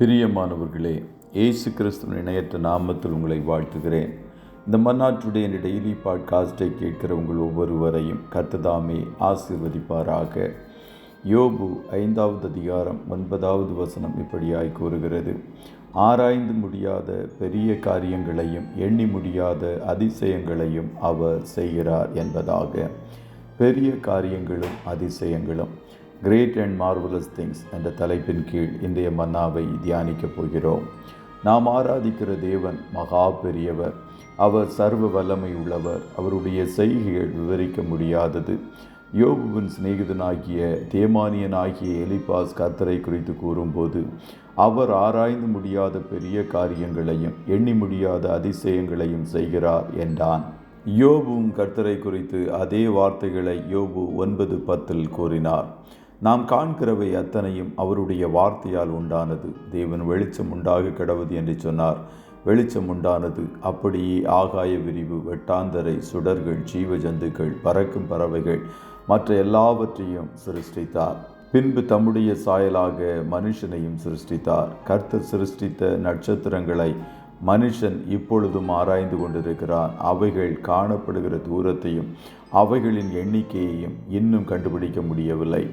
பிரியமானவர்களே, இயேசு கிறிஸ்துவின் இணையற்ற நாமத்தில் உங்களை வாழ்த்துகிறேன். இந்த மன்னாட்டுடைய டெய்லி பாட்காஸ்டை கேட்கிற உங்கள் ஒவ்வொருவரையும் கர்த்தர் ஆசீர்வதிப்பாராக. யோபு 5வது அதிகாரம் 9வது வசனம் இப்படியாய் கூறுகிறது: ஆராய்ந்து முடியாத பெரிய காரியங்களையும் எண்ணி முடியாத அதிசயங்களையும் அவர் செய்கிறார் என்பதாக. பெரிய காரியங்களும் அதிசயங்களும், கிரேட் அண்ட் மார்வலஸ் திங்ஸ் என்ற தலைப்பின் கீழ் இன்றைய மன்னாவை தியானிக்கப் போகிறோம். நாம் ஆராதிக்கிற தேவன் மகா பெரியவர். அவர் சர்வ வல்லமை உள்ளவர். அவருடைய செய்கைகள் விவரிக்க முடியாதது. யோபுவின் சிநேகிதனாகிய தேமானியனாகிய எலிபாஸ் கர்த்தரை குறித்து கூறும்போது, அவர் ஆராய்ந்து முடியாத பெரிய காரியங்களையும் எண்ணி முடியாத அதிசயங்களையும் செய்கிறார் என்றான். யோபுவும் கர்த்தரை குறித்து அதே வார்த்தைகளை யோபு 9:10 கூறினார். நாம் காண்கிறவை அத்தனையும் அவருடைய வார்த்தையால் உண்டானது. தேவன் வெளிச்சம் உண்டாக கடவுது என்று சொன்னார். வெளிச்சம் உண்டானது. அப்படியே ஆகாய விரிவு, வெட்டாந்தரை, சுடர்கள், ஜீவ ஜந்துக்கள், பறக்கும் பறவைகள் மற்ற எல்லாவற்றையும் சிருஷ்டித்தார். பின்பு தம்முடைய சாயலாக மனுஷனையும் சிருஷ்டித்தார். கர்த்தர் சிருஷ்டித்த நட்சத்திரங்களை மனுஷன் இப்பொழுதும் ஆராய்ந்து கொண்டிருக்கிறான். அவைகள் காணப்படுகிற தூரத்தையும் அவைகளின் எண்ணிக்கையையும் இன்னும் கண்டுபிடிக்க முடியவில்லை.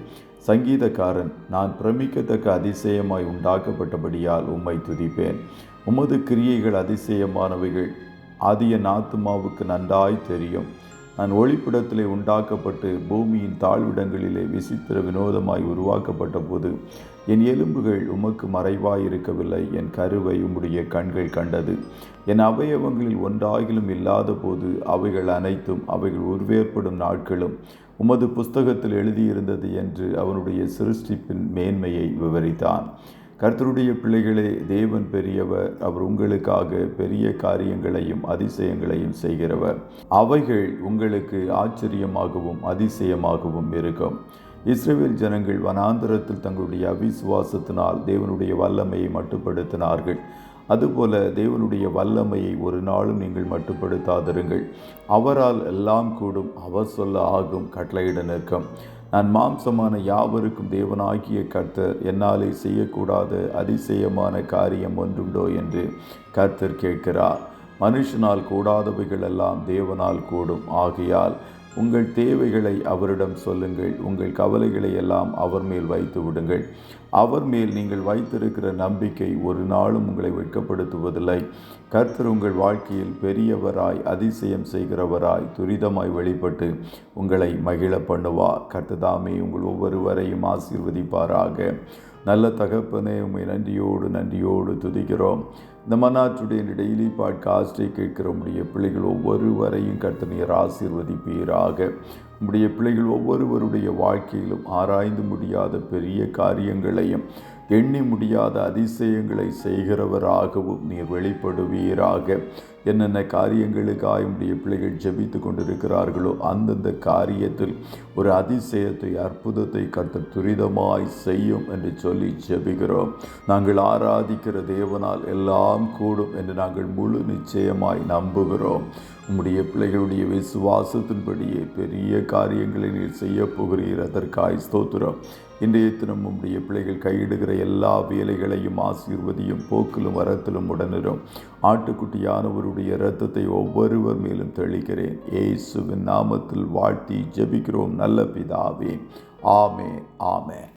சங்கீதக்காரன், நான் பிரமிக்கத்தக்க அதிசயமாய் உண்டாக்கப்பட்டபடியால் உம்மை துதிப்பேன். உமது கிரியைகள் அதிசயமானவைகள், அது என் ஆத்துமாவுக்கு நன்றாய் தெரியும். நான் ஒளிப்பிடத்திலே உண்டாக்கப்பட்டு பூமியின் தாழ்விடங்களிலே விசித்திர வினோதமாய் உருவாக்கப்பட்ட போது என் எலும்புகள் உமக்கு மறைவாயிருக்கவில்லை. என் கருவை உம்முடைய கண்கள் கண்டது. என் அவயவங்களில் ஒன்றாகிலும் இல்லாத போது அவைகள் அனைத்தும் அவைகள் உருவேற்படும் நாட்களும் உமது புஸ்தகத்தில் எழுதியிருந்தது என்று அவனுடைய சிருஷ்டிப்பின் மேன்மையை விவரித்தான். கர்த்தருடைய பிள்ளைகளே, தேவன் பெரியவர். அவர் உங்களுக்காக பெரிய காரியங்களையும் அதிசயங்களையும் செய்கிறவர். அவைகள் உங்களுக்கு ஆச்சரியமாகவும் அதிசயமாகவும் இருக்கும். இஸ்ரவேல் ஜனங்கள் வனாந்தரத்தில் தங்களுடைய அவிசுவாசத்தினால் தேவனுடைய வல்லமையை மட்டுப்படுத்தினார்கள். அதுபோல தேவனுடைய வல்லமையை ஒரு நாளும் நீங்கள் மட்டுப்படுத்தாதிருங்கள். அவரால் எல்லாம் கூடும். அவர் சொல்ல ஆகும், கட்டளையிட நிற்கும். நான் மாம்சமான யாவருக்கும் தேவனாகிய கர்த்தர், என்னாலே செய்யக்கூடாத அதிசயமான காரியம் ஒன்றுண்டோ என்று கர்த்தர் கேட்கிறார். மனுஷனால் கூடாதவைகள் எல்லாம் தேவனால் கூடும். ஆகையால் உங்கள் தேவைகளை அவரிடம் சொல்லுங்கள். உங்கள் கவலைகளை எல்லாம் அவர் மேல் வைத்து விடுங்கள். அவர் மேல் நீங்கள் வைத்திருக்கிற நம்பிக்கை ஒரு நாளும் உங்களை வெட்கப்படுத்துவதில்லை. கர்த்தர் உங்கள் வாழ்க்கையில் பெரியவராய், அதிசயம் செய்கிறவராய், துரிதமாய் வெளிப்பட்டு உங்களை மகிழ பண்ணுவார். கர்த்தர் உங்கள் ஒவ்வொருவரையும் ஆசீர்வதிப்பாராக. நல்ல தகப்பனே, உம்மை நன்றியோடு துதிக்கிறோம். இந்த மன்னாட்டுடைய டெய்லி பாட்காஸ்டை கேட்கிற உம்முடைய பிள்ளைகள் ஒவ்வொருவரையும் கர்த்தர் ஆசீர்வதிப்பீராக. உம்முடைய பிள்ளைகள் ஒவ்வொருவருடைய வாழ்க்கையிலும் ஆராய்ந்து முடியாத பெரிய காரியங்களையும் எண்ணி முடியாத அதிசயங்களை செய்கிறவராகவும் நீர் வெளிப்படுவீராக. என்னென்ன காரியங்களுக்காக உம்முடைய பிள்ளைகள் ஜெபித்து கொண்டிருக்கிறார்களோ அந்தந்த காரியத்தில் ஒரு அதிசயத்தை, அற்புதத்தை கர்த்தர் துரிதமாய் செய்யும் என்று சொல்லி ஜெபிக்கிறோம். நாங்கள் ஆராதிக்கிற தேவனால் எல்லாம் கூடும் என்று நாங்கள் முழு நிச்சயமாய் நம்புகிறோம். உம்முடைய பிள்ளைகளுடைய விசுவாசத்தின்படியே பெரிய காரியங்களை நீர் செய்ய போகிறீர். அதற்காய் ஸ்தோத்திரம். இன்றைய தினம் உம்முடைய பிள்ளைகள் கையிடுகிற எல்லா வேலைகளையும் ஆசீர்வதியும். போக்கிலும் வரத்திலும் உடனிரும். ஆட்டுக்குட்டியானவருடைய இரத்தத்தை ஒவ்வொருவர் மேலும் தெளிக்கிறேன். இயேசுவின் நாமத்தில் வாழ்த்தி ஜெபிக்கிறோம் நல்ல பிதாவே. ஆமென், ஆமென்.